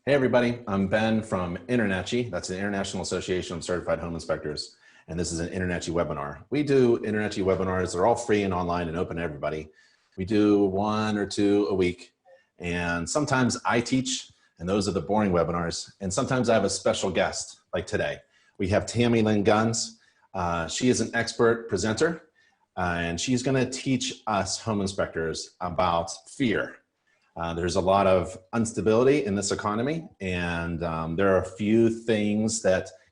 Hey everybody, I'm Ben from InterNACHI. That's the International Association of Certified Home Inspectors. And this is an InterNACHI webinar. We do InterNACHI webinars. They're all free and online and open to everybody. We do 1 or 2 a week. And sometimes I teach, and those are the boring webinars. And sometimes I have a special guest, like today. We have Tammy Lynn Guns. She is an expert presenter, and she's gonna teach us home inspectors about fear. There's a lot of instability in this economy, and there are a few things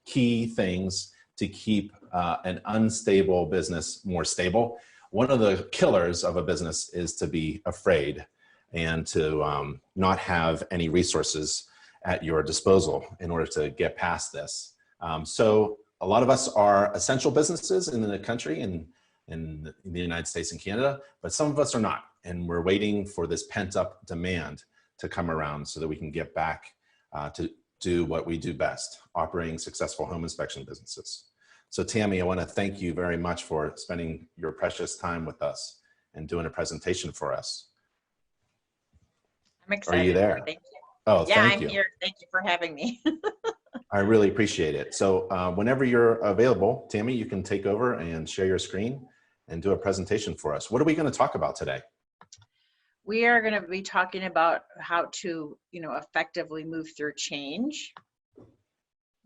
key things to keep an unstable business more stable. One of the killers of a business is to be afraid and to not have any resources at your disposal in order to get past this. So a lot of us are essential businesses in the country and in the United States and Canada, but some of us are not. And we're waiting for this pent-up demand to come around so that we can get back to do what we do best, operating successful home inspection businesses. So Tammy, I want to thank you very much for spending your precious time with us and doing a presentation for us. I'm excited. Are you there? Thank you. Oh, yeah, thank I'm you. here. Thank you for having me. I really appreciate it. So whenever you're available, Tammy, you can take over and share your screen and do a presentation for us. What are we going to talk about today? We are going to be talking about how to, effectively move through change.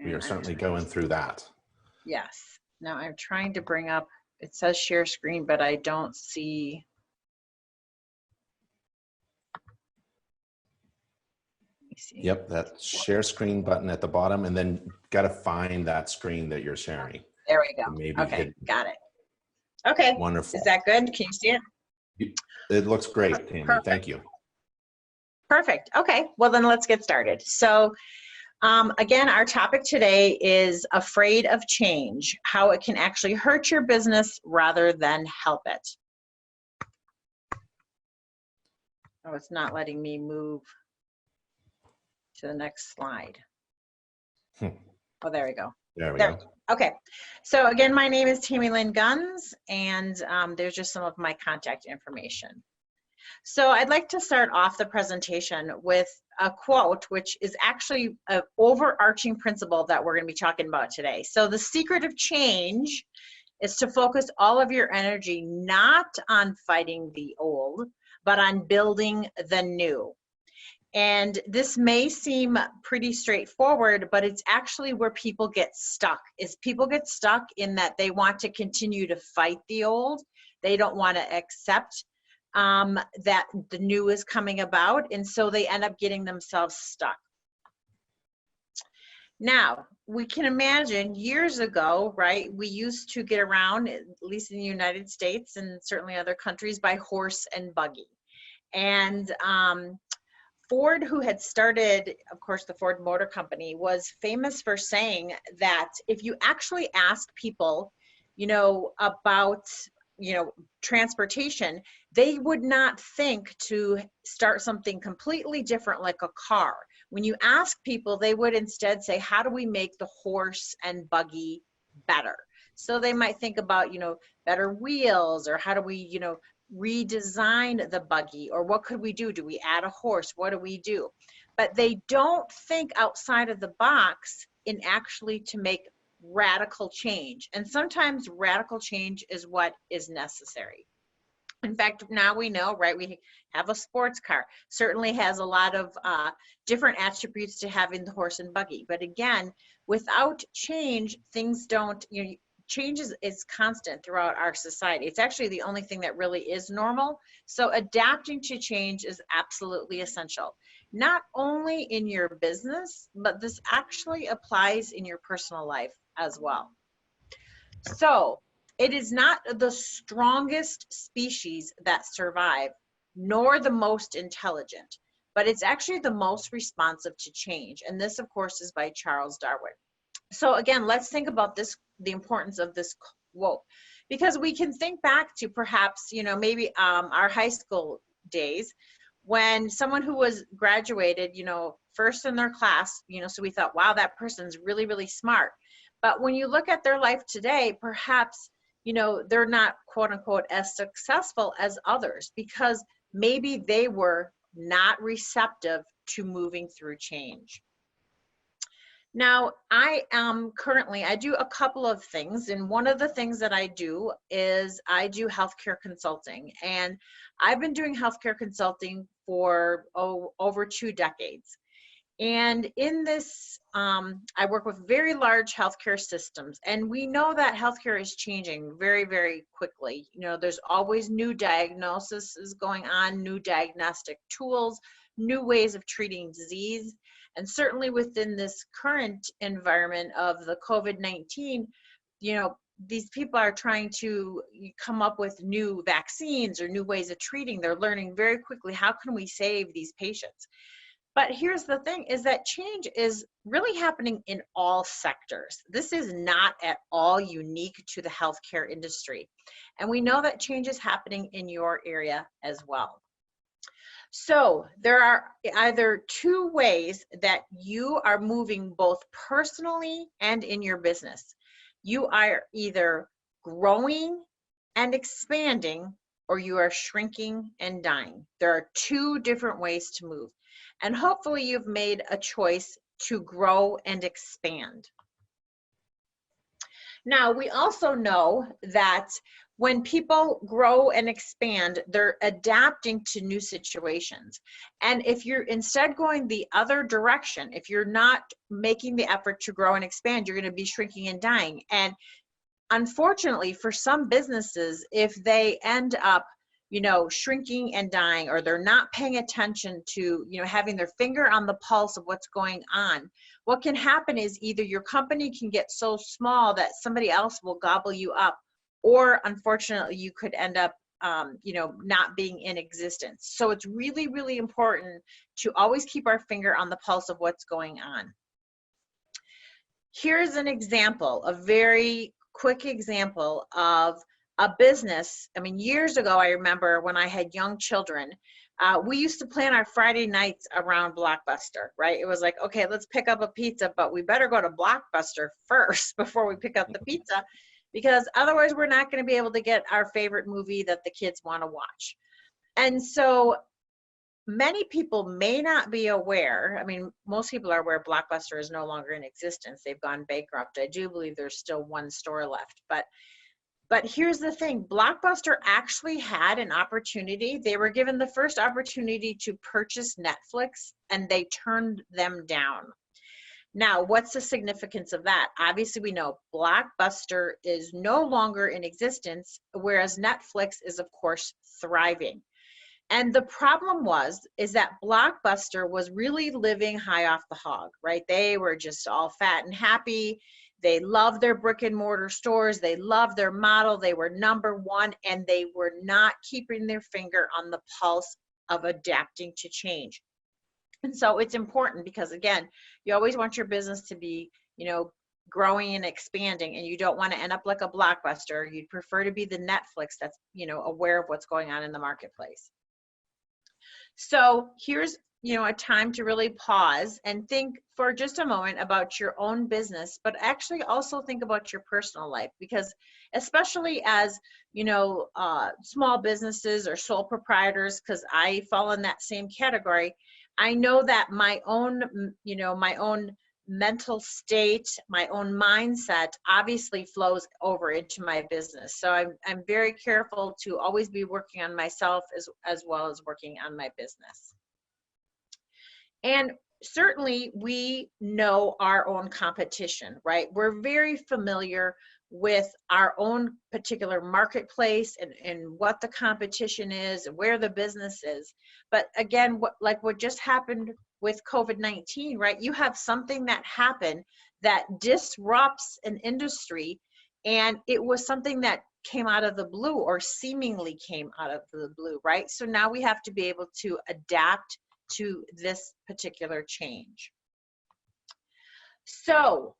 We are certainly going through that. Yes. Now I'm trying to bring up, it says share screen, but I don't see. Let me see. Yep, that share screen button at the bottom, and then got to find that screen that you're sharing. There we go. Maybe okay, got it. Okay. Wonderful. Is that good? Can you see it? It looks great, Tammy. Perfect. Thank you. Perfect. Okay. Well, then let's get started. So again, our topic today is afraid of change, how it can actually hurt your business rather than help it. Oh, it's not letting me move to the next slide. Oh, there we go. There we go. Okay. So again, my name is Tammy Lynn Guns, and there's just some of my contact information. So I'd like to start off the presentation with a quote, which is actually an overarching principle that we're going to be talking about today. So the secret of change is to focus all of your energy not on fighting the old, but on building the new. And this may seem pretty straightforward, but it's actually where people get stuck. People get stuck in that they want to continue to fight the old. They don't want to accept that the new is coming about, and so they end up getting themselves stuck. Now, we can imagine years ago, right, we used to get around, at least in the United States and certainly other countries, by horse and buggy. And Ford, who had started, of course, the Ford Motor Company, was famous for saying that if you actually ask people, about, transportation, they would not think to start something completely different like a car. When you ask people, they would instead say, how do we make the horse and buggy better? So they might think about, better wheels, or how do we, redesign the buggy, or what could we do? Do we add a horse? What do we do? But they don't think outside of the box in actually to make radical change. And sometimes radical change is what is necessary. In fact, now we know, right, we have a sports car. Certainly has a lot of different attributes to having the horse and buggy. But again, without change, things don't, change is constant throughout our society. It's actually the only thing that really is normal. So adapting to change is absolutely essential, not only in your business, but this actually applies in your personal life as well. So it is not the strongest species that survive, nor the most intelligent, but it's actually the most responsive to change. And this, of course, is by Charles Darwin. So again, let's think about this, the importance of this quote, because we can think back to perhaps, maybe our high school days when someone who was graduated, first in their class, so we thought, wow, that person's really, really smart. But when you look at their life today, perhaps, they're not, quote unquote, as successful as others because maybe they were not receptive to moving through change. Now, I do a couple of things, and one of the things that I do is I do healthcare consulting, and I've been doing healthcare consulting for over 2 decades. And in this, I work with very large healthcare systems, and we know that healthcare is changing very, very quickly. You know, there's always new diagnoses going on, new diagnostic tools, new ways of treating disease. And certainly within this current environment of the COVID-19, you know, these people are trying to come up with new vaccines or new ways of treating. They're learning very quickly, how can we save these patients? But here's the thing, is that change is really happening in all sectors. This is not at all unique to the healthcare industry. And we know that change is happening in your area as well. So there are either 2 ways that you are moving both personally and in your business. You are either growing and expanding, or you are shrinking and dying. There are 2 different ways to move. And hopefully you've made a choice to grow and expand. Now, we also know that when people grow and expand, they're adapting to new situations. And if you're instead going the other direction, if you're not making the effort to grow and expand, you're going to be shrinking and dying. And unfortunately, for some businesses, if they end up, you know, shrinking and dying, or they're not paying attention to, you know, having their finger on the pulse of what's going on, what can happen is either your company can get so small that somebody else will gobble you up, or unfortunately you could end up you know, not being in existence. So it's really, really important to always keep our finger on the pulse of what's going on. Here's an example, a very quick example of a business. I mean, years ago, I remember when I had young children, we used to plan our Friday nights around Blockbuster, right? It was like, okay, let's pick up a pizza, but we better go to Blockbuster first before we pick up the pizza, because otherwise we're not going to be able to get our favorite movie that the kids want to watch. And so many people may not be aware. I mean, most people are aware Blockbuster is no longer in existence. They've gone bankrupt. I do believe there's still 1 store left, but here's the thing, Blockbuster actually had an opportunity. They were given the first opportunity to purchase Netflix, and they turned them down. Now, what's the significance of that? Obviously, we know Blockbuster is no longer in existence, whereas Netflix is, of course, thriving. And the problem is that Blockbuster was really living high off the hog, right? They were just all fat and happy. They loved their brick and mortar stores. They loved their model. They were #1, and they were not keeping their finger on the pulse of adapting to change. And so it's important because, again, you always want your business to be, you know, growing and expanding, and you don't want to end up like a Blockbuster. You'd prefer to be the Netflix that's, you know, aware of what's going on in the marketplace. So here's, you know, a time to really pause and think for just a moment about your own business, but actually also think about your personal life, because especially as, you know, small businesses or sole proprietors, because I fall in that same category, I know that my own, you know, my own mental state, my own mindset obviously flows over into my business. So I'm very careful to always be working on myself as well as working on my business. And certainly we know our own competition, right? We're very familiar with our own particular marketplace and what the competition is and where the business is. But again, what just happened with COVID-19, right? You have something that happened that disrupts an industry, and it was something that came out of the blue, or seemingly came out of the blue, right? So now we have to be able to adapt to this particular change. So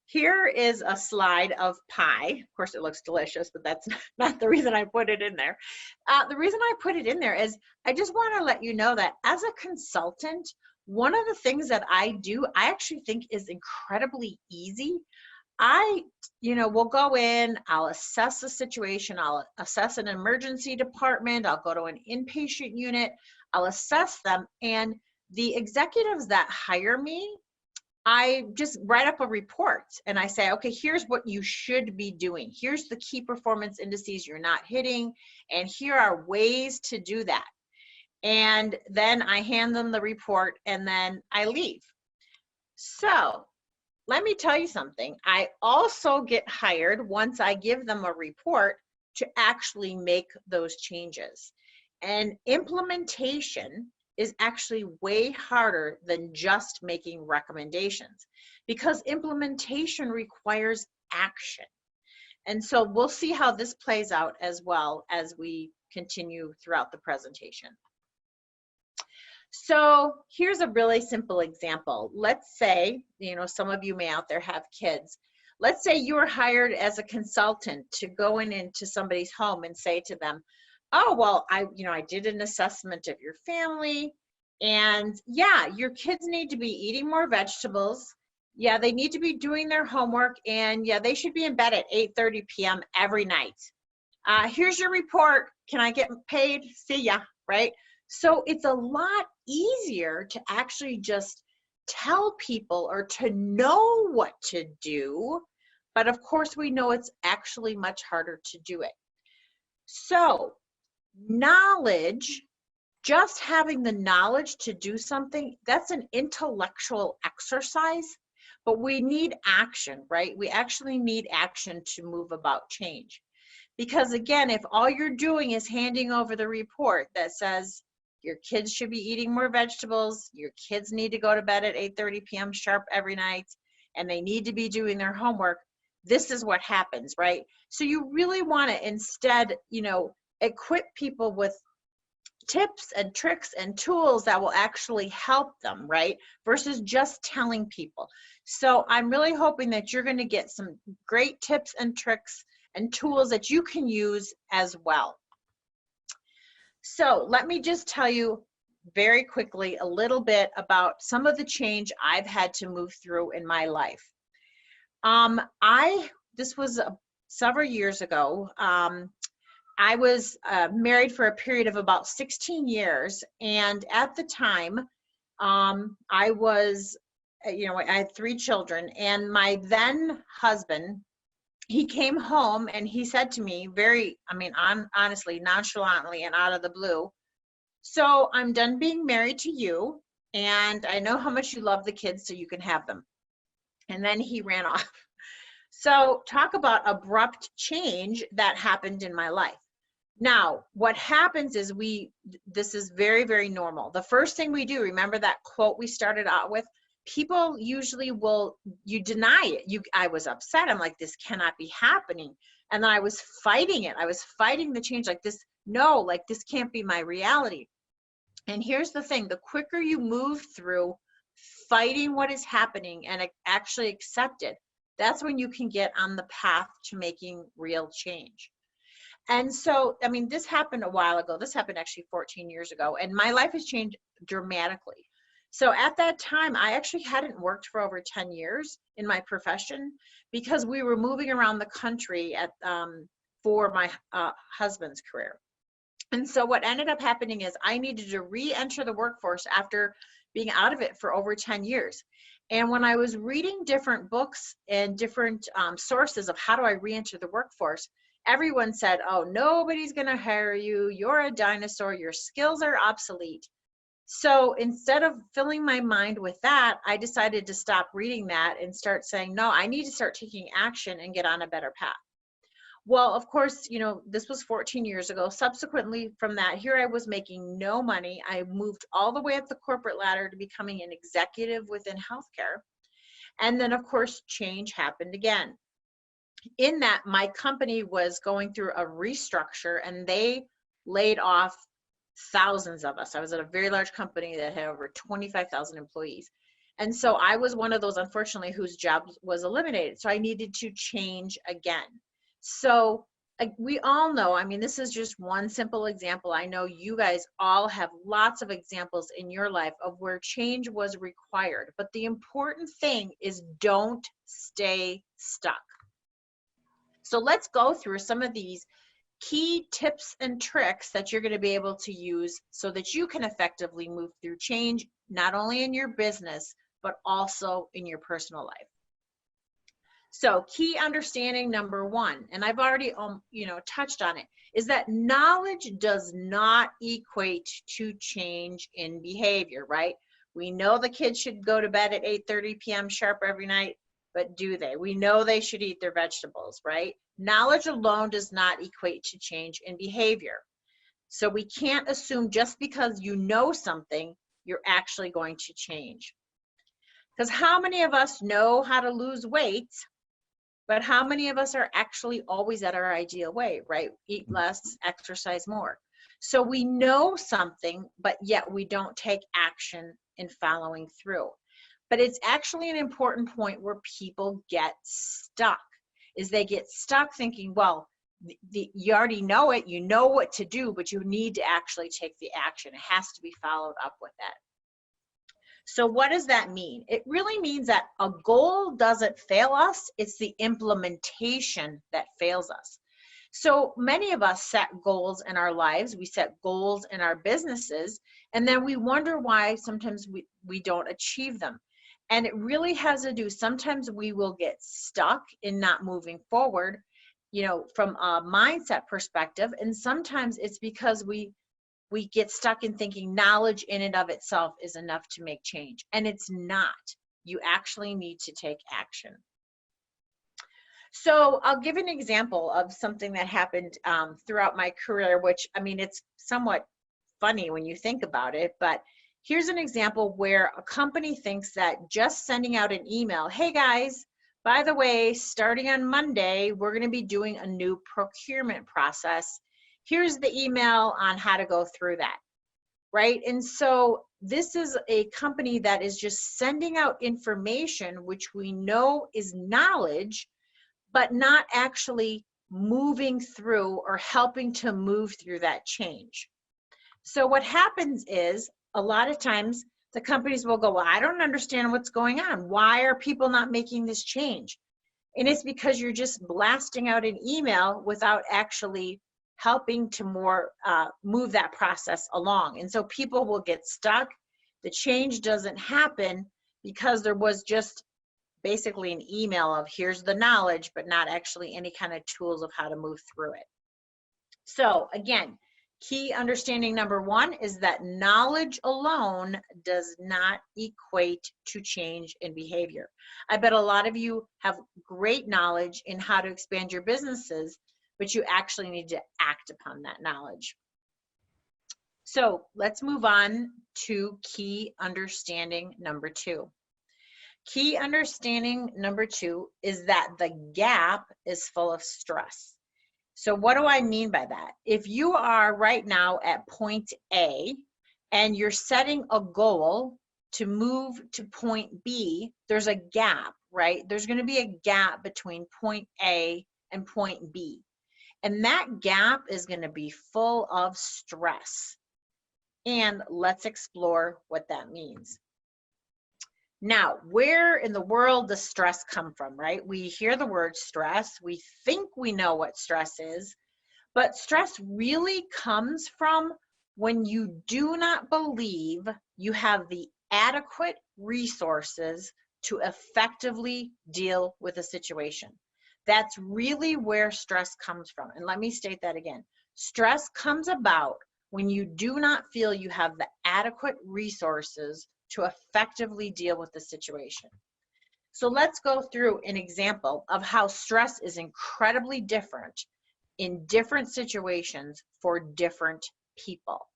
here is a slide of pie. Of course, it looks delicious, but that's not the reason I put it in there. The reason I put it in there is I just want to let you know that as a consultant, one of the things that I do, I actually think is incredibly easy. will go in, I'll assess the situation, I'll assess an emergency department, I'll go to an inpatient unit, I'll assess them, and the executives that hire me, I just write up a report and I say, okay, here's what you should be doing. Here's the key performance indices you're not hitting, and here are ways to do that. And then I hand them the report and then I leave. So let me tell you something. I also get hired once I give them a report to actually make those changes. And implementation is actually way harder than just making recommendations, because implementation requires action. And so we'll see how this plays out as well as we continue throughout the presentation. So here's a really simple example. Let's say, some of you may out there have kids. Let's say you were hired as a consultant to go into somebody's home and say to them, oh, well, I did an assessment of your family, and yeah, your kids need to be eating more vegetables. Yeah, they need to be doing their homework, and yeah, they should be in bed at 8:30 p.m. every night. Here's your report. Can I get paid? See ya, right? So it's a lot easier to actually just tell people or to know what to do. But of course, we know it's actually much harder to do it. So knowledge, just having the knowledge to do something, that's an intellectual exercise, but we need action, right? We actually need action to move about change. Because again, if all you're doing is handing over the report that says, your kids should be eating more vegetables, your kids need to go to bed at 8:30 p.m. sharp every night, and they need to be doing their homework, this is what happens, right? So you really want to instead, equip people with tips and tricks and tools that will actually help them, right? Versus just telling people. So I'm really hoping that you're going to get some great tips and tricks and tools that you can use as well. So let me just tell you very quickly a little bit about some of the change I've had to move through in my life. This was several years ago. I was married for a period of about 16 years, and at the time, I had 3 children, and my then husband, he came home and he said to me honestly, nonchalantly and out of the blue, so I'm done being married to you, and I know how much you love the kids, so you can have them. And then he ran off. So talk about abrupt change that happened in my life. Now, what happens is this is very, very normal. The first thing we do, remember that quote we started out with? People usually you deny it. I was upset. I'm like, this cannot be happening. And then I was fighting it. I was fighting the change like this. No, like this can't be my reality. And here's the thing, the quicker you move through fighting what is happening and actually accept it, that's when you can get on the path to making real change. And so, this happened a while ago. This happened actually 14 years ago, and my life has changed dramatically. So at that time, I actually hadn't worked for over 10 years in my profession because we were moving around the country for my husband's career. And so what ended up happening is I needed to re-enter the workforce after being out of it for over 10 years. And when I was reading different books and different sources of how do I re-enter the workforce, everyone said, oh, nobody's going to hire you. You're a dinosaur. Your skills are obsolete. So instead of filling my mind with that, I decided to stop reading that and start saying, no, I need to start taking action and get on a better path. Well, of course, this was 14 years ago. Subsequently from that, here I was making no money. I moved all the way up the corporate ladder to becoming an executive within healthcare. And then, of course, change happened again. In that, my company was going through a restructure, and they laid off thousands of us. I was at a very large company that had over 25,000 employees. And so I was one of those, unfortunately, whose job was eliminated. So I needed to change again. So we all know, I mean, this is just one simple example. I know you guys all have lots of examples in your life of where change was required. But the important thing is don't stay stuck. So let's go through some of these key tips and tricks that you're going to be able to use so that you can effectively move through change, not only in your business, but also in your personal life. So key understanding number one, and I've already touched on it, is that knowledge does not equate to change in behavior, right? We know the kids should go to bed at 8:30 p.m. sharp every night, but do they? We know they should eat their vegetables, right? Knowledge alone does not equate to change in behavior. So we can't assume just because you know something, you're actually going to change. Because how many of us know how to lose weight, but how many of us are actually always at our ideal weight, right? Eat less, exercise more. So we know something, but yet we don't take action in following through. But it's actually an important point where people get stuck, is they get stuck thinking, well, you already know it, you know what to do, but you need to actually take the action. It has to be followed up with that. So what does that mean? It really means that a goal doesn't fail us, it's the implementation that fails us. So many of us set goals in our lives, we set goals in our businesses, and then we wonder why sometimes we don't achieve them. And it really has to do, sometimes we will get stuck in not moving forward, from a mindset perspective, and sometimes it's because we get stuck in thinking knowledge in and of itself is enough to make change. And it's not. You actually need to take action. So I'll give an example of something that happened throughout my career, which, I mean, it's somewhat funny when you think about it, but here's an example where a company thinks that just sending out an email, hey guys, by the way, starting on Monday, we're going to be doing a new procurement process. Here's the email on how to go through that, right? And so this is a company that is just sending out information, which we know is knowledge, but not actually moving through or helping to move through that change. So what happens is a lot of times the companies will go, well, I don't understand what's going on. Why are people not making this change? And it's because you're just blasting out an email without actually helping to move that process along. And so people will get stuck. The change doesn't happen because there was just basically an email of here's the knowledge, but not actually any kind of tools of how to move through it. So again, key understanding number one is that knowledge alone does not equate to change in behavior. I bet a lot of you have great knowledge in how to expand your businesses, but you actually need to act upon that knowledge. So let's move on to key understanding number two. Key understanding number two is that the gap is full of stress. So what do I mean by that? If you are right now at point A and you're setting a goal to move to point B, there's a gap, right? There's going to be a gap between point A and point B. And that gap is going to be full of stress. And let's explore what that means. Now, where in the world does stress come from, right? We hear the word stress. We think we know what stress is, but stress really comes from when you do not believe you have the adequate resources to effectively deal with a situation. That's really where stress comes from. And let me state that again. Stress comes about when you do not feel you have the adequate resources to effectively deal with the situation. So let's go through an example of how stress is incredibly different in different situations for different people.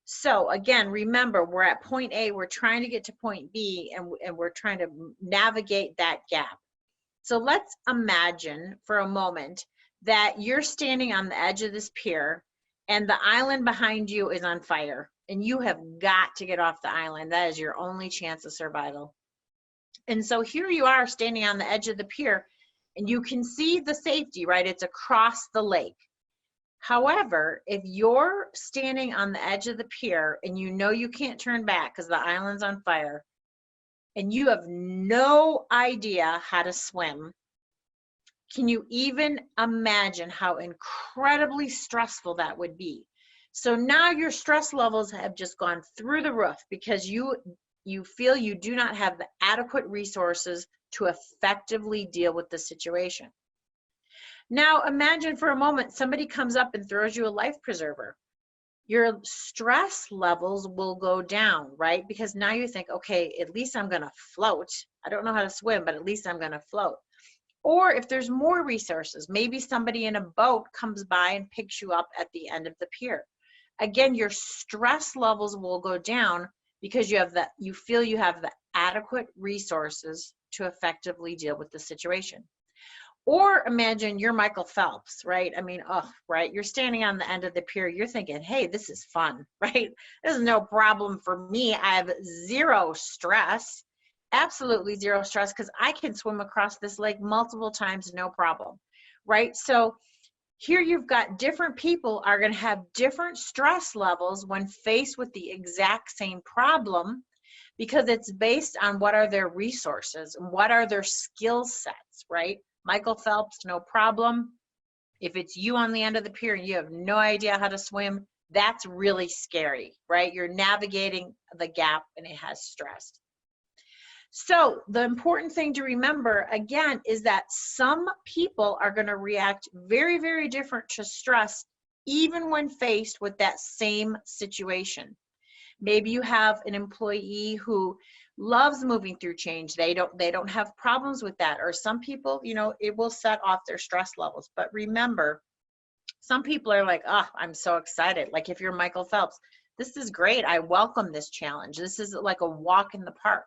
So again, remember, we're at point A, we're trying to get to point B, and we're trying to navigate that gap. So let's imagine for a moment that you're standing on the edge of this pier and the island behind you is on fire and you have got to get off the island. That is your only chance of survival. And so here you are standing on the edge of the pier And you can see the safety, right? It's across the lake. However, if you're standing on the edge of the pier and you know you can't turn back because the island's on fire, and you have no idea how to swim, can you even imagine how incredibly stressful that would be? So now your stress levels have just gone through the roof because you feel you do not have the adequate resources to effectively deal with the situation. Now imagine for a moment somebody comes up and throws you a life preserver. Your stress levels will go down, right? Because now you think, okay, at least I'm gonna float. I don't know how to swim, but at least I'm gonna float. Or if there's more resources, maybe somebody in a boat comes by and picks you up at the end of the pier. Again, your stress levels will go down because you feel you have the adequate resources to effectively deal with the situation. Or imagine you're Michael Phelps, right? I mean, oh, right. You're standing on the end of the pier. You're thinking, hey, this is fun, right? This is no problem for me. I have zero stress, absolutely zero stress, because I can swim across this lake multiple times, no problem, right? So here you've got different people are going to have different stress levels when faced with the exact same problem, because it's based on what are their resources and what are their skill sets, right? Michael Phelps, no problem. If it's you on the end of the pier and you have no idea how to swim, that's really scary, right? You're navigating the gap and it has stress. So the important thing to remember, again, is that some people are going to react very, very different to stress, even when faced with that same situation. Maybe you have an employee who loves moving through change. They don't have problems with that. Or some people, you know, it will set off their stress levels. But remember, some people are like, oh, I'm so excited. Like if you're Michael Phelps, this is great. I welcome this challenge. This is like a walk in the park.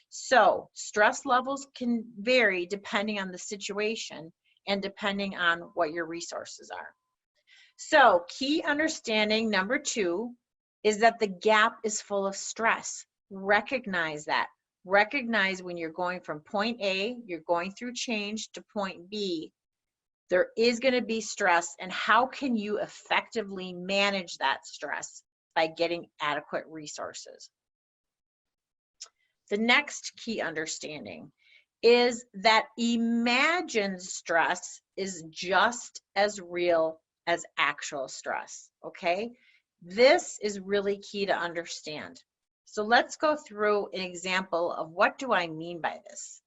So stress levels can vary depending on the situation and depending on what your resources are. So key understanding number 2 is that the gap is full of stress. Recognize that. Recognize when you're going from point A, you're going through change, to point B, there is going to be stress, and how can you effectively manage that stress by getting adequate resources. The next key understanding is that imagined stress is just as real as actual stress, okay? This is really key to understand. So let's go through an example of what do I mean by this.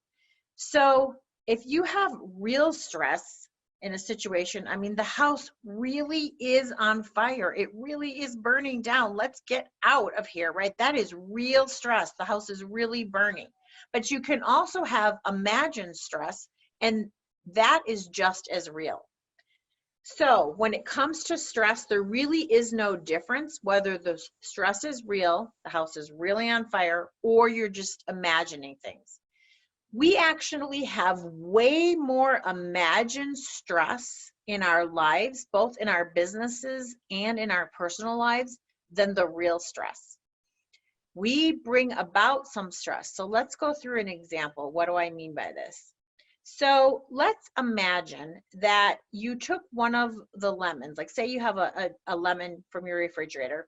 So if you have real stress in a situation, I mean, the house really is on fire. It really is burning down. Let's get out of here, right? That is real stress. The house is really burning. But you can also have imagined stress, and that is just as real. So when it comes to stress, there really is no difference whether the stress is real, the house is really on fire, or you're just imagining things. We actually have way more imagined stress in our lives, both in our businesses and in our personal lives, than the real stress. We bring about some stress. So let's go through an example. What do I mean by this? So let's imagine that you took one of the lemons, like say you have a lemon from your refrigerator,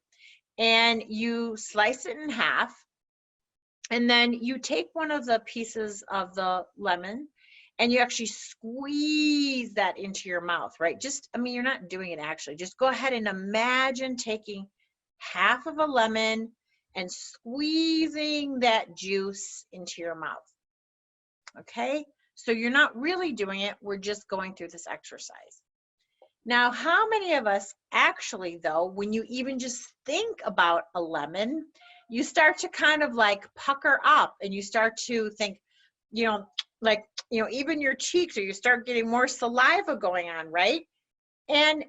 and you slice it in half, and then you take one of the pieces of the lemon and you actually squeeze that into your mouth, right? Just, I mean, you're not doing it actually. Just go ahead and imagine taking half of a lemon and squeezing that juice into your mouth, okay? So you're not really doing it. We're just going through this exercise. Now, how many of us actually, though, when you even just think about a lemon, you start to kind of like pucker up and you start to think, you know, like, you know, even your cheeks, or you start getting more saliva going on, right? And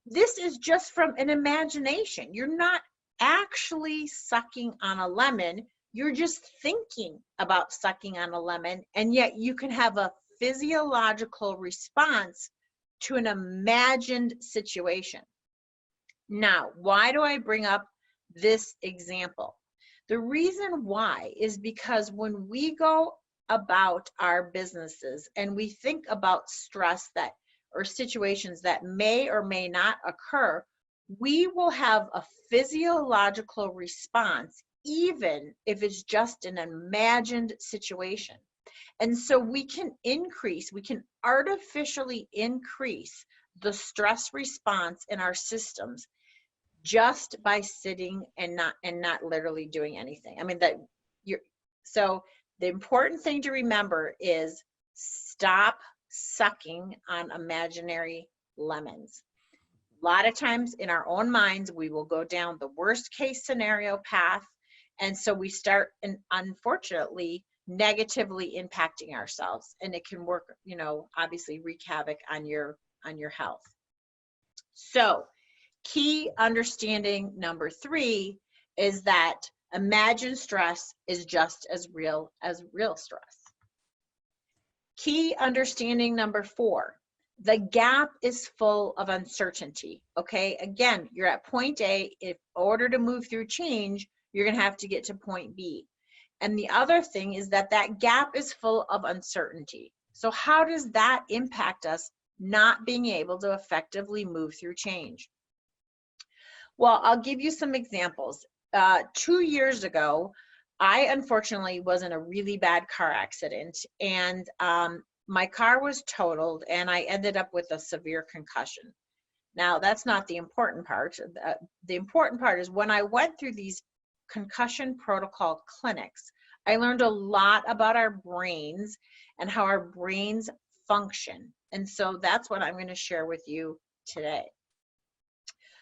this is just from an imagination. You're not actually sucking on a lemon. You're just thinking about sucking on a lemon, and yet you can have a physiological response to an imagined situation. Now, why do I bring up this example? The reason why is because when we go about our businesses and we think about stress that or situations that may or may not occur, we will have a physiological response, even if it's just an imagined situation. And so we can artificially increase the stress response in our systems just by sitting and not literally doing anything. I mean, so the important thing to remember is stop sucking on imaginary lemons. A lot of times in our own minds, we will go down the worst case scenario path. And so we start, and unfortunately, negatively impacting ourselves. And it can work, obviously wreak havoc on your health. So key understanding number 3 is that imagined stress is just as real stress. Key understanding number 4, the gap is full of uncertainty. Okay, again, you're at point A. In order to move through change, you're going to have to get to point B. And the other thing is that gap is full of uncertainty. So how does that impact us not being able to effectively move through change? Well, I'll give you some examples. 2 years ago, I unfortunately was in a really bad car accident, and my car was totaled, and I ended up with a severe concussion. Now, that's not the important part. The important part is when I went through these concussion protocol clinics, I learned a lot about our brains and how our brains function. And so that's what I'm going to share with you today.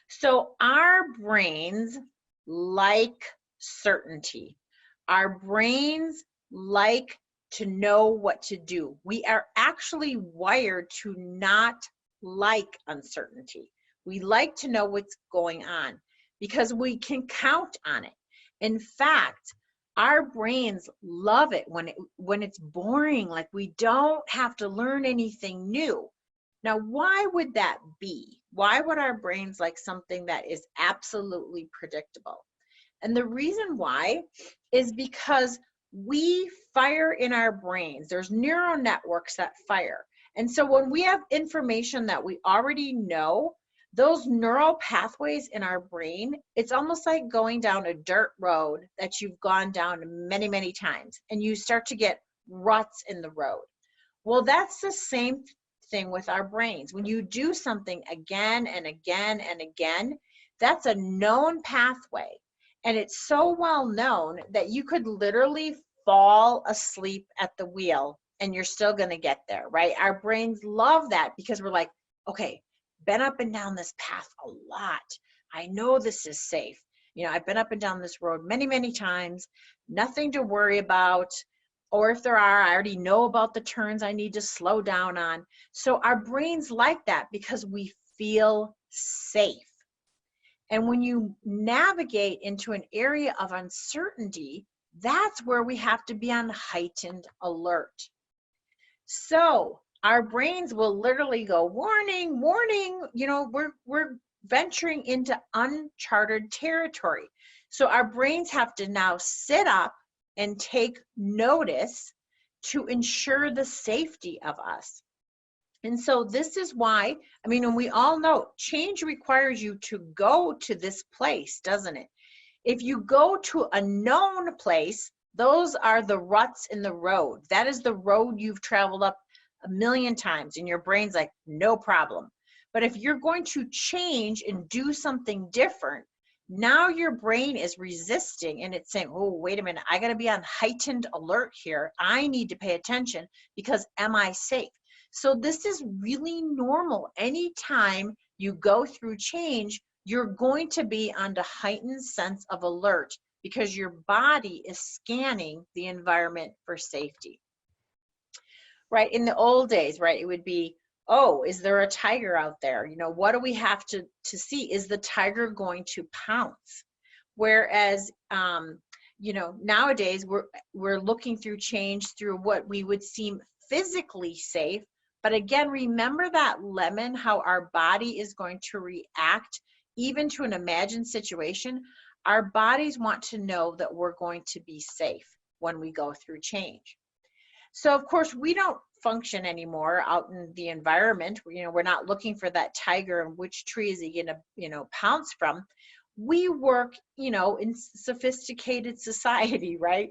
So our brains like certainty. Our brains like to know what to do. We are actually wired to not like uncertainty. We like to know what's going on because we can count on it. In fact, our brains love it when it's boring, like we don't have to learn anything new. Now, why would that be? Why would our brains like something that is absolutely predictable? And the reason why is because we fire in our brains. There's neural networks that fire. And so when we have information that we already know, those neural pathways in our brain, it's almost like going down a dirt road that you've gone down many, many times, and you start to get ruts in the road. Well, that's the same thing with our brains. When you do something again and again and again, that's a known pathway. And it's so well known that you could literally fall asleep at the wheel and you're still going to get there, right? Our brains love that because we're like, okay, been up and down this path a lot. I know this is safe. I've been up and down this road many, many times, nothing to worry about. Or if there are, I already know about the turns I need to slow down on. So our brains like that because we feel safe. And when you navigate into an area of uncertainty, that's where we have to be on heightened alert. So our brains will literally go, warning, warning, we're venturing into uncharted territory. So our brains have to now sit up and take notice to ensure the safety of us. And so this is why, and we all know change requires you to go to this place, doesn't it? If you go to a known place, those are the ruts in the road. That is the road you've traveled up a million times, and your brain's like, no problem. But if you're going to change and do something different, now your brain is resisting and it's saying, oh, wait a minute, I got to be on heightened alert here. I need to pay attention because am I safe? So this is really normal. Anytime you go through change, you're going to be on a heightened sense of alert because your body is scanning the environment for safety. Right? In the old days, right, it would be, oh, is there a tiger out there? What do we have to see? Is the tiger going to pounce? Whereas, nowadays we're looking through change through what we would seem physically safe. But again, remember that lemon, how our body is going to react even to an imagined situation. Our bodies want to know that we're going to be safe when we go through change. So of course we don't function anymore out in the environment. We're not looking for that tiger and which tree is he gonna, pounce from. We work, in sophisticated society, right?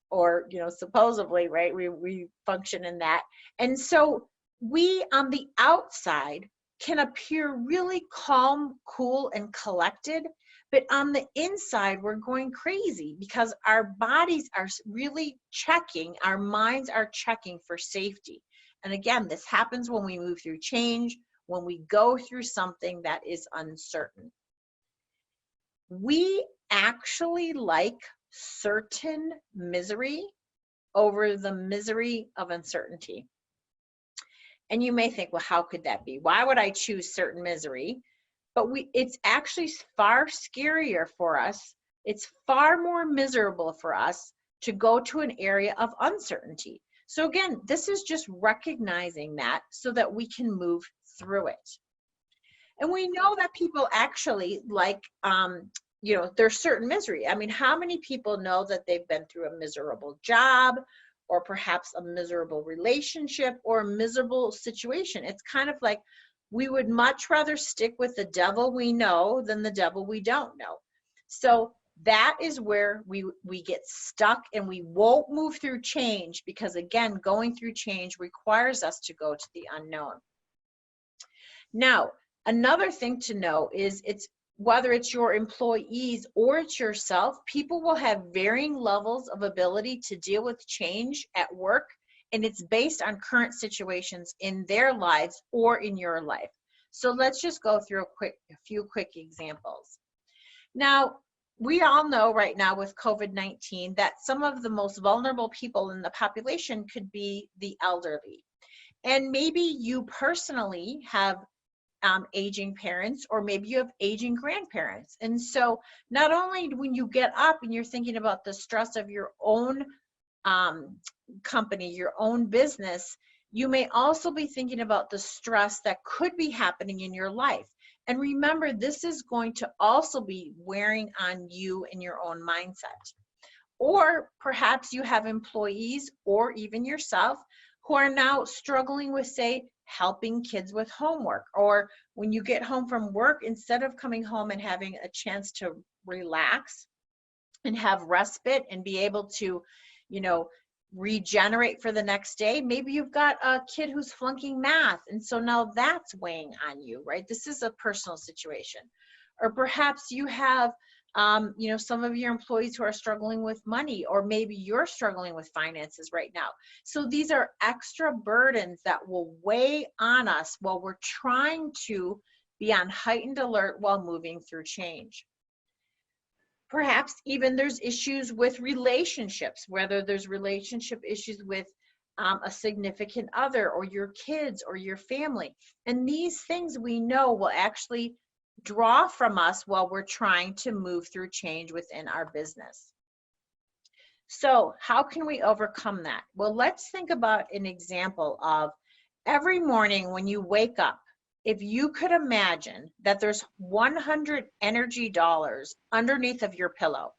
Or, supposedly, right? We function in that. And so we on the outside can appear really calm, cool, and collected, but on the inside, we're going crazy because our bodies are really checking, our minds are checking for safety. And again, this happens when we move through change, when we go through something that is uncertain. We actually like certain misery over the misery of uncertainty. And you may think, well, how could that be? Why would I choose certain misery? But it's actually far scarier for us. It's far more miserable for us to go to an area of uncertainty. So again, this is just recognizing that so that we can move through it. And we know that people actually like, there's certain misery. I mean, how many people know that they've been through a miserable job, or perhaps a miserable relationship, or a miserable situation? It's kind of like we would much rather stick with the devil we know than the devil we don't know. So that is where we get stuck and we won't move through change, because again, going through change requires us to go to the unknown. Now, another thing to know is whether it's your employees or it's yourself, people will have varying levels of ability to deal with change at work, and it's based on current situations in their lives or in your life. So let's just go through a few quick examples. Now, we all know right now with COVID-19 that some of the most vulnerable people in the population could be the elderly. And maybe you personally have aging parents, or maybe you have aging grandparents. And so not only when you get up and you're thinking about the stress of your own company, your own business, you may also be thinking about the stress that could be happening in your life. And remember, this is going to also be wearing on you and your own mindset. Or perhaps you have employees or even yourself who are now struggling with, say, helping kids with homework, or when you get home from work, instead of coming home and having a chance to relax and have respite and be able to, regenerate for the next day, maybe you've got a kid who's flunking math, and so now that's weighing on you, right? This is a personal situation. Or perhaps you have some of your employees who are struggling with money, or maybe you're struggling with finances right now. So these are extra burdens that will weigh on us while we're trying to be on heightened alert while moving through change. Perhaps even there's issues with relationships, whether there's relationship issues with a significant other, or your kids, or your family. And these things we know will actually draw from us while we're trying to move through change within our business. So how can we overcome that? Well, let's think about an example of every morning when you wake up. If you could imagine that there's 100 energy dollars underneath of your pillow,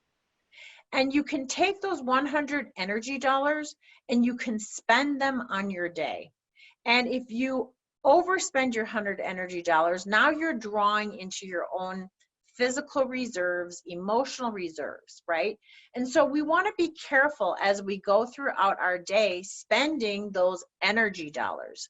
and you can take those 100 energy dollars and you can spend them on your day. And if you overspend your 100 energy dollars, now you're drawing into your own physical reserves, emotional reserves, right? And so we want to be careful as we go throughout our day spending those energy dollars.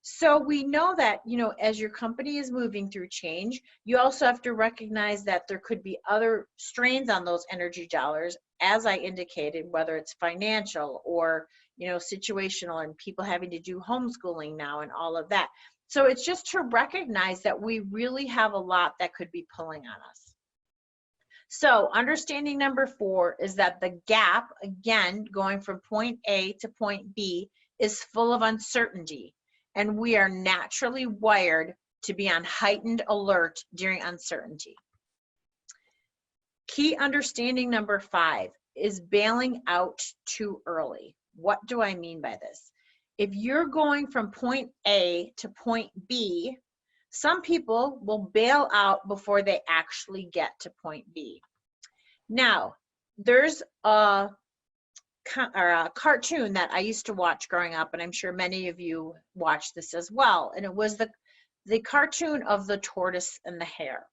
So we know that, as your company is moving through change, you also have to recognize that there could be other strains on those energy dollars, as I indicated, whether it's financial or, situational, and people having to do homeschooling now and all of that. So it's just to recognize that we really have a lot that could be pulling on us. So understanding number 4 is that the gap, again, going from point A to point B, is full of uncertainty. And we are naturally wired to be on heightened alert during uncertainty. Key understanding number 5 is bailing out too early. What do I mean by this? If you're going from point A to point B, some people will bail out before they actually get to point B. Now, there's a cartoon that I used to watch growing up, and I'm sure many of you watched this as well. And it was the cartoon of the tortoise and the hare.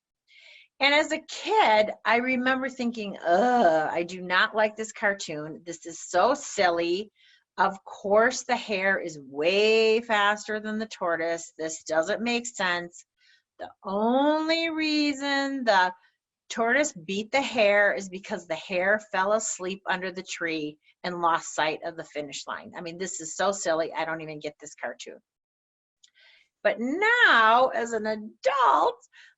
And as a kid, I remember thinking, ugh, I do not like this cartoon. This is so silly. Of course, the hare is way faster than the tortoise. This doesn't make sense. The only reason the tortoise beat the hare is because the hare fell asleep under the tree and lost sight of the finish line. I mean, this is so silly. I don't even get this cartoon. But now, as an adult,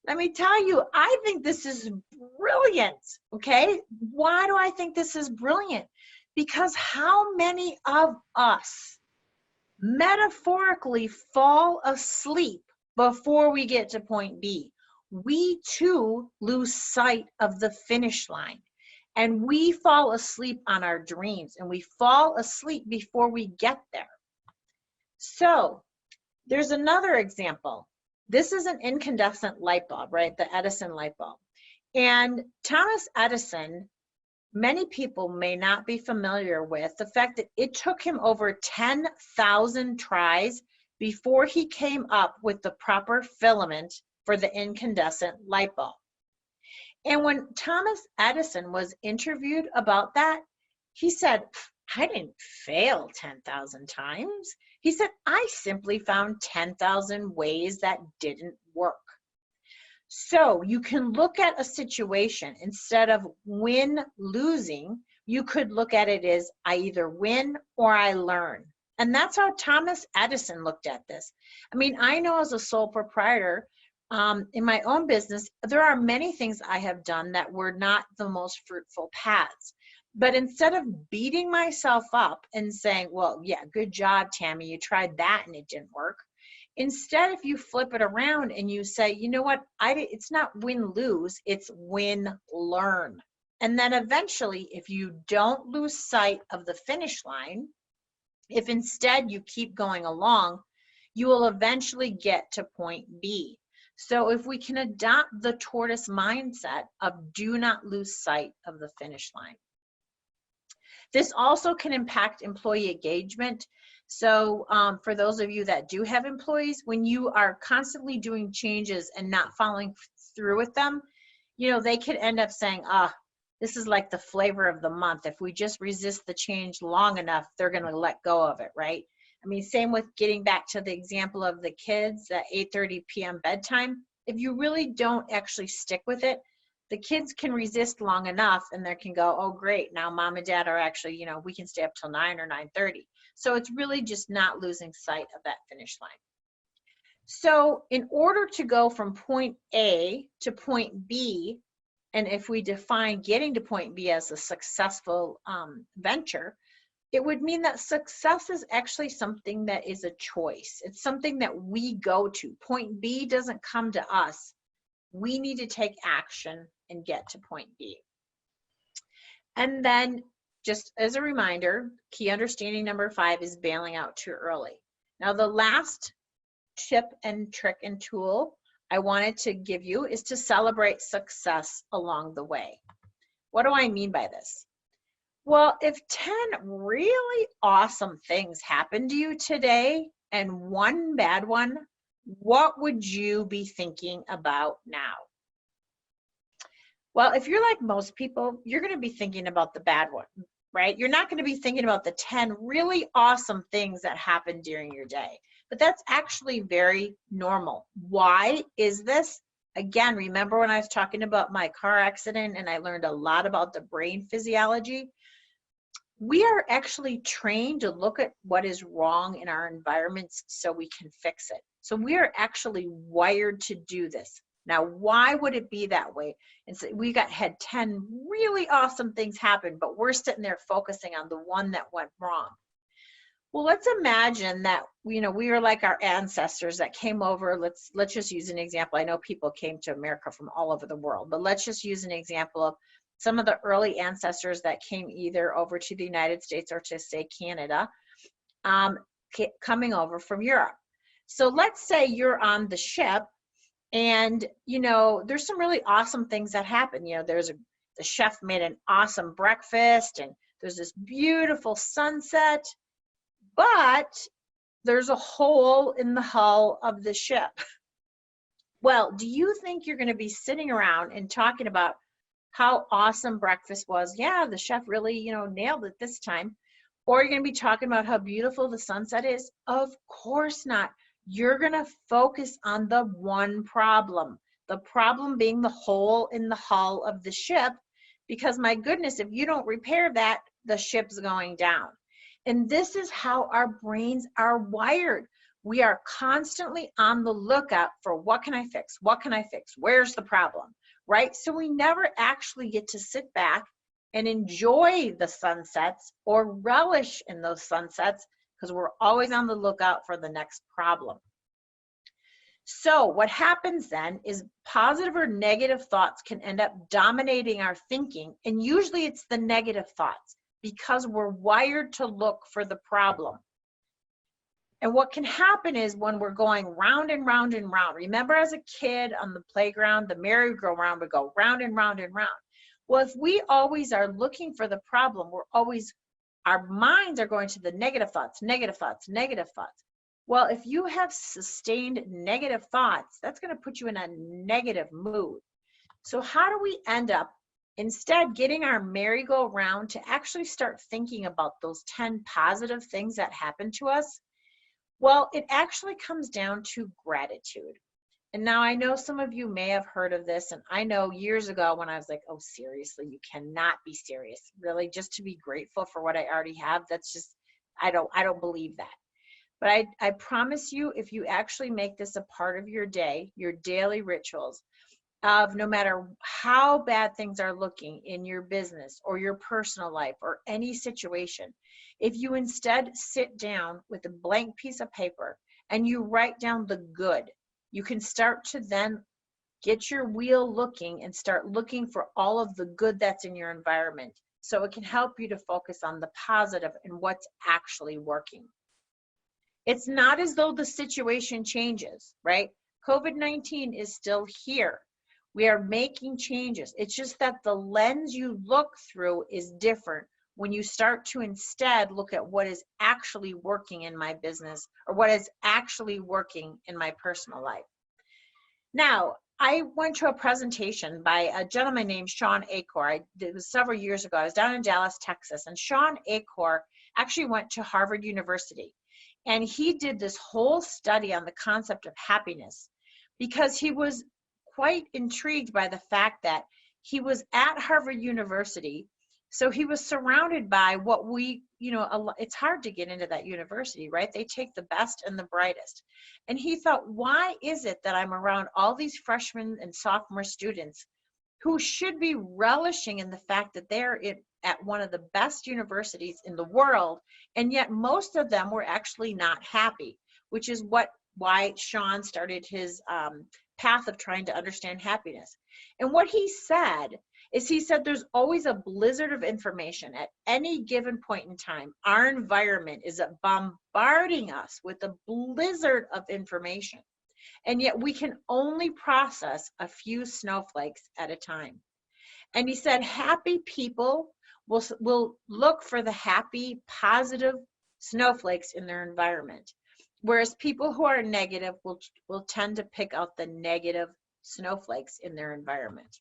let me tell you, I think this is brilliant, okay? Why do I think this is brilliant? Because how many of us metaphorically fall asleep before we get to point B? We too lose sight of the finish line. And we fall asleep on our dreams, and we fall asleep before we get there. So, there's another example. This is an incandescent light bulb, right? The Edison light bulb. And Thomas Edison, many people may not be familiar with the fact that it took him over 10,000 tries before he came up with the proper filament for the incandescent light bulb. And when Thomas Edison was interviewed about that, he said, I didn't fail 10,000 times. He said, I simply found 10,000 ways that didn't work. So you can look at a situation, instead of win losing, you could look at it as I either win or I learn. And that's how Thomas Edison looked at this. I mean, I know as a sole proprietor, in my own business, there are many things I have done that were not the most fruitful paths. But instead of beating myself up and saying, well, yeah, good job, Tammy, you tried that and it didn't work. Instead, if you flip it around and you say, you know what, it's not win-lose, it's win-learn. And then eventually, if you don't lose sight of the finish line, if instead you keep going along, you will eventually get to point B. So if we can adopt the tortoise mindset of do not lose sight of the finish line. This also can impact employee engagement. So for those of you that do have employees, when you are constantly doing changes and not following through with them, you know, they could end up saying, this is like the flavor of the month. If we just resist the change long enough, they're going to let go of it, right? I mean, same with getting back to the example of the kids at 8:30 p.m. bedtime. If you really don't actually stick with it, the kids can resist long enough and they can go, oh, great, now mom and dad are actually, you know, we can stay up till 9 or 9:30. So it's really just not losing sight of that finish line. So in order to go from point A to point B, and if we define getting to point B as a successful venture, it would mean that success is actually something that is a choice. It's something that we go to. Point B doesn't come to us. We need to take action and get to point B. And then just as a reminder, key understanding number 5 is bailing out too early. Now the last tip and trick and tool I wanted to give you is to celebrate success along the way. What do I mean by this? Well, if 10 really awesome things happened to you today and one bad one, what would you be thinking about now? Well, if you're like most people, you're going to be thinking about the bad one, right? You're not going to be thinking about the 10 really awesome things that happened during your day. But that's actually very normal. Why is this? Again, remember when I was talking about my car accident and I learned a lot about the brain physiology? We are actually trained to look at what is wrong in our environments so we can fix it. So we are actually wired to do this. Now, why would it be that way? And so we had 10 really awesome things happen, but we're sitting there focusing on the one that went wrong. Well, let's imagine that, you know, we were like our ancestors that came over. Let's just use an example. I know people came to America from all over the world, but let's just use an example of some of the early ancestors that came either over to the United States or to say Canada, coming over from Europe. So let's say you're on the ship and, you know, there's some really awesome things that happen. You know, the chef made an awesome breakfast and There's this beautiful sunset, but there's a hole in the hull of the ship. Well, do you think you're going to be sitting around and talking about how awesome breakfast was? Yeah, the chef really, nailed it this time. Or you're going to be talking about how beautiful the sunset is? Of course not. You're going to focus on the one problem. The problem being the hole in the hull of the ship, because my goodness, if you don't repair that, the ship's going down. And this is how our brains are wired. We are constantly on the lookout for what can I fix? What can I fix? Where's the problem, right? So we never actually get to sit back and enjoy the sunsets or relish in those sunsets, because we're always on the lookout for the next problem. So what happens then is positive or negative thoughts can end up dominating our thinking, and usually it's the negative thoughts because we're wired to look for the problem. And what can happen is when we're going round and round and round, remember as a kid on the playground, the merry-go-round would go round and round and round. Well, if we always are looking for the problem, our minds are going to the negative thoughts, negative thoughts, negative thoughts. Well, if you have sustained negative thoughts, that's going to put you in a negative mood. So how do we end up instead getting our merry-go-round to actually start thinking about those 10 positive things that happen to us? Well, it actually comes down to gratitude. And now I know some of you may have heard of this, and I know years ago when I was like, oh, seriously, you cannot be serious. Really, just to be grateful for what I already have, that's just, I don't believe that. But I promise you, if you actually make this a part of your day, your daily rituals, of no matter how bad things are looking in your business or your personal life or any situation, if you instead sit down with a blank piece of paper and you write down the good, you can start to then get your wheel looking and start looking for all of the good that's in your environment. So it can help you to focus on the positive and what's actually working. It's not as though the situation changes, right? COVID-19 is still here. We are making changes. It's just that the lens you look through is different when you start to instead look at what is actually working in my business or what is actually working in my personal life. Now, I went to a presentation by a gentleman named Sean Acor. It was several years ago. I was down in Dallas, Texas, and Sean Acor actually went to Harvard University. And he did this whole study on the concept of happiness because he was quite intrigued by the fact that he was at Harvard University. So he was surrounded by what it's hard to get into that university, right? They take the best and the brightest. And he thought, why is it that I'm around all these freshmen and sophomore students who should be relishing in the fact that they're at one of the best universities in the world, and yet most of them were actually not happy, which is why Sean started his path of trying to understand happiness. And what he said is there's always a blizzard of information at any given point in time. Our environment is bombarding us with a blizzard of information, and yet we can only process a few snowflakes at a time. And he said happy people will look for the happy, positive snowflakes in their environment, whereas people who are negative will tend to pick out the negative snowflakes in their environment.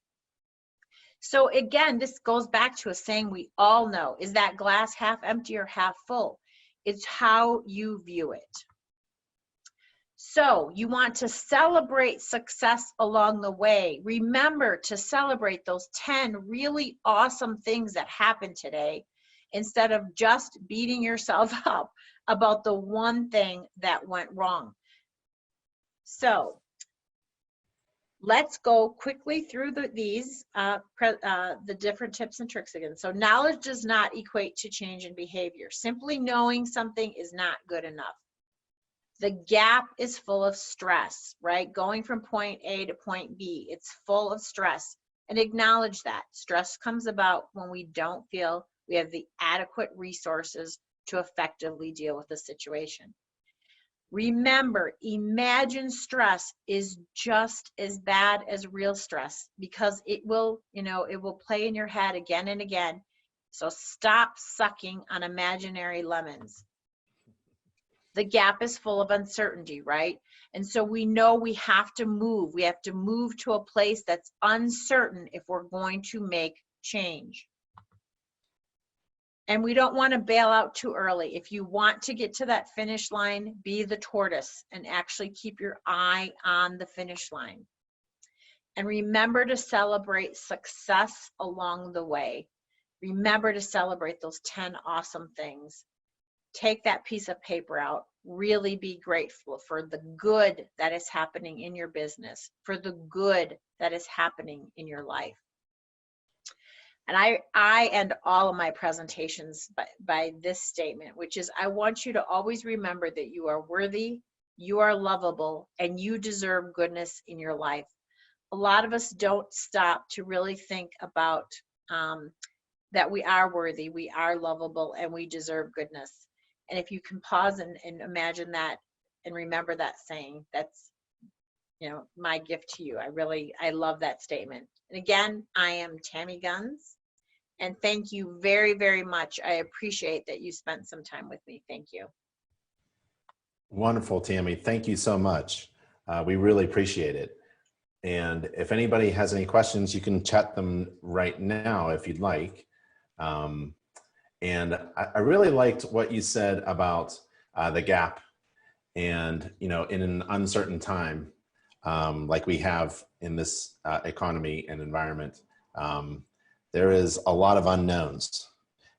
So again, this goes back to a saying we all know, is that glass half empty or half full? It's how you view it. So you want to celebrate success along the way. Remember to celebrate those 10 really awesome things that happened today instead of just beating yourself up about the one thing that went wrong. So let's go quickly through the different tips and tricks again. So knowledge does not equate to change in behavior. Simply knowing something is not good enough. The gap is full of stress, right? Going from point A to point B, it's full of stress. And acknowledge that. Stress comes about when we don't feel we have the adequate resources to effectively deal with the situation. Remember, imagined stress is just as bad as real stress because it will play in your head again and again. So stop sucking on imaginary lemons. The gap is full of uncertainty, right? And so we know we have to move. We have to move to a place that's uncertain if we're going to make change. And we don't want to bail out too early. If you want to get to that finish line, be the tortoise and actually keep your eye on the finish line. And remember to celebrate success along the way. Remember to celebrate those 10 awesome things. Take that piece of paper out. Really be grateful for the good that is happening in your business, for the good that is happening in your life. And I end all of my presentations by this statement, which is, I want you to always remember that you are worthy, you are lovable, and you deserve goodness in your life. A lot of us don't stop to really think about that we are worthy, we are lovable, and we deserve goodness. And if you can pause and imagine that and remember that saying, that's, you know, my gift to you. I love that statement. And again, I am Tammy Guns. And thank you very, very much. I appreciate that you spent some time with me. Thank you. Wonderful, Tammy. Thank you so much. We really appreciate it. And if anybody has any questions, you can chat them right now if you'd like. And I really liked what you said about the gap. And, you know, in an uncertain time, like we have in this economy and environment, there is a lot of unknowns.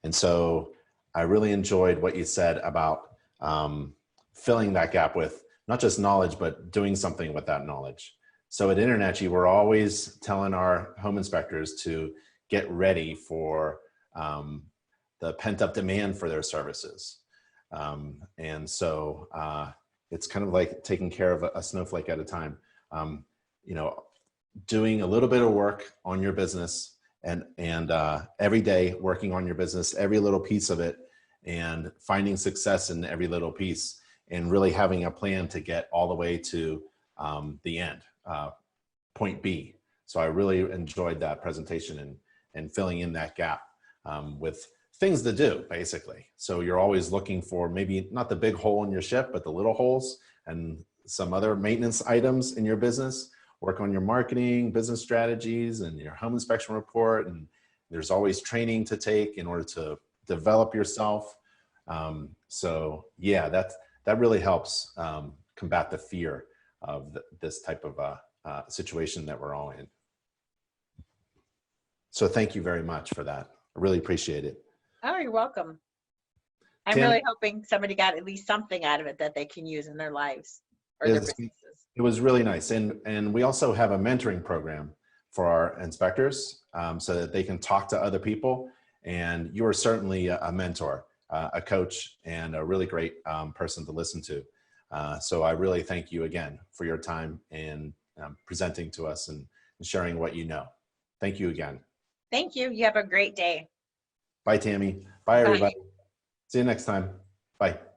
And so I really enjoyed what you said about filling that gap with not just knowledge, but doing something with that knowledge. So at InterNACHI, we're always telling our home inspectors to get ready for the pent-up demand for their services. And so it's kind of like taking care of a snowflake at a time. You know, doing a little bit of work on your business and every day working on your business, every little piece of it, and finding success in every little piece, and really having a plan to get all the way to the end, point B. So I really enjoyed that presentation and filling in that gap with things to do, basically. So you're always looking for maybe not the big hole in your ship, but the little holes and some other maintenance items in your business. Work on your marketing, business strategies, and your home inspection report. And there's always training to take in order to develop yourself. So yeah, that really helps combat the fear of this type of situation that we're all in. So thank you very much for that. I really appreciate it. Oh, you're welcome. I'm Tammy, really hoping somebody got at least something out of it that they can use in their lives or their businesses. It was really nice. And we also have a mentoring program for our inspectors so that they can talk to other people. And you are certainly a mentor, a coach, and a really great person to listen to. So I really thank you again for your time and presenting to us and sharing what you know. Thank you again. Thank you. You have a great day. Bye, Tammy. Bye, everybody. See you next time. Bye.